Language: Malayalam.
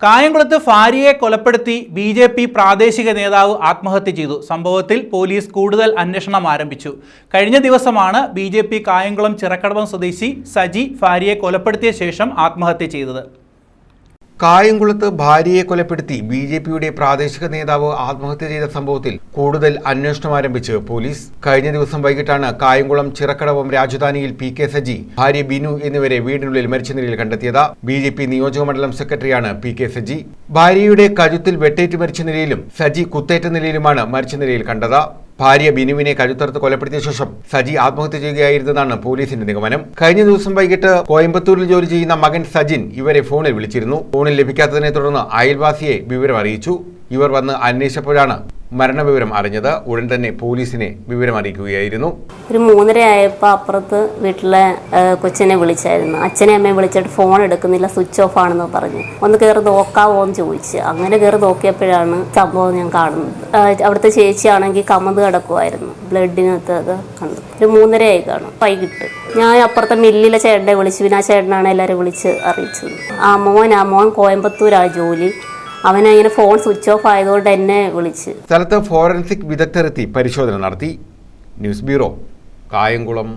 കായംകുളത്ത് ഭാര്യയെ കൊലപ്പെടുത്തി ബി.ജെ.പി. പ്രാദേശിക നേതാവ് ആത്മഹത്യ ചെയ്തു. സംഭവത്തിൽ പോലീസ് കൂടുതൽ അന്വേഷണം ആരംഭിച്ചു. കഴിഞ്ഞ ദിവസമാണ് ബി.ജെ.പി. കായംകുളം ചിറക്കടവം സ്വദേശി സജി ഭാര്യയെ കൊലപ്പെടുത്തിയ ശേഷം ആത്മഹത്യ ചെയ്തത്. കായംകുളത്ത് ഭാര്യയെ കൊലപ്പെടുത്തി ബി.ജെ.പിയുടെ പ്രാദേശിക നേതാവ് ആത്മഹത്യ ചെയ്ത സംഭവത്തിൽ കൂടുതൽ അന്വേഷണം ആരംഭിച്ച് പോലീസ്. കഴിഞ്ഞ ദിവസം വൈകിട്ടാണ് കായംകുളം ചിറക്കടവം രാജധാനിയിൽ പി.കെ. സജി, ഭാര്യ ബിനു എന്നിവരെ വീടിനുള്ളിൽ മരിച്ച നിലയിൽ കണ്ടെത്തിയത്. ബി.ജെ.പി. നിയോജകമണ്ഡലം സെക്രട്ടറിയാണ് പി.കെ. സജി. ഭാര്യയുടെ കഴുത്തിൽ വെട്ടേറ്റ് മരിച്ച നിലയിലും സജി കുത്തേറ്റ നിലയിലുമാണ് മരിച്ച നിലയിൽ കണ്ടത്. ഭാര്യ ബിനുവിനെ കഴുത്തറുത്ത് കൊലപ്പെടുത്തിയ ശേഷം സജി ആത്മഹത്യ ചെയ്യുകയായിരുന്നതാണ് പോലീസിന്റെ നിഗമനം. കഴിഞ്ഞ ദിവസം വൈകിട്ട് കോയമ്പത്തൂരിൽ ജോലി ചെയ്യുന്ന മകൻ സജിൻ ഇവരെ ഫോണിൽ വിളിച്ചിരുന്നു. ഫോണിൽ ലഭിക്കാത്തതിനെ തുടർന്ന് അയൽവാസിയെ വിവരം അറിയിച്ചു. ഇവർ വന്ന് അന്വേഷിച്ചപ്പോഴാണ് മരണവിവരം അറിഞ്ഞത്. ഉടൻ തന്നെ പോലീസിനെ വിവരം അറിയിക്കുകയായിരുന്നു. ഒരു 3:30 ആയപ്പോൾ അപ്പുറത്ത് വീട്ടിലെ കൊച്ചിനെ വിളിച്ചായിരുന്നു. അച്ഛനെ അമ്മയെ വിളിച്ചിട്ട് ഫോൺ എടുക്കുന്നില്ല, സ്വിച്ച് ഓഫ് ആണെന്ന് പറഞ്ഞു. ഒന്ന് കയറി നോക്കാവോ എന്ന് ചോദിച്ചു. അങ്ങനെ കയറി നോക്കിയപ്പോഴാണ് സംഭവം ഞാൻ കാണുന്നത്. അവിടുത്തെ ചേച്ചിയാണെങ്കിൽ കമന്ന് കിടക്കുമായിരുന്നു, ബ്ലഡിനകത്ത് അത് കണ്ടു. ഒരു 3:30 ആയി കാണും വൈകിട്ട്. ഞാൻ അപ്പുറത്തെ മില്ലിലെ ചേട്ടനെ വിളിച്ചു. പിന്നെ ആ ചേട്ടനാണ് എല്ലാവരും വിളിച്ച് അറിയിച്ചത്. ആ മോൻ കോയമ്പത്തൂരാ ജോലി. അവനങ്ങനെ ഫോൺ സ്വിച്ച് ഓഫ് ആയതുകൊണ്ട് എന്നെ വിളിച്ച്. സ്ഥലത്ത് ഫോറൻസിക് വിദഗ്ധരെത്തി പരിശോധന നടത്തി. News bureau, Kayamkulam.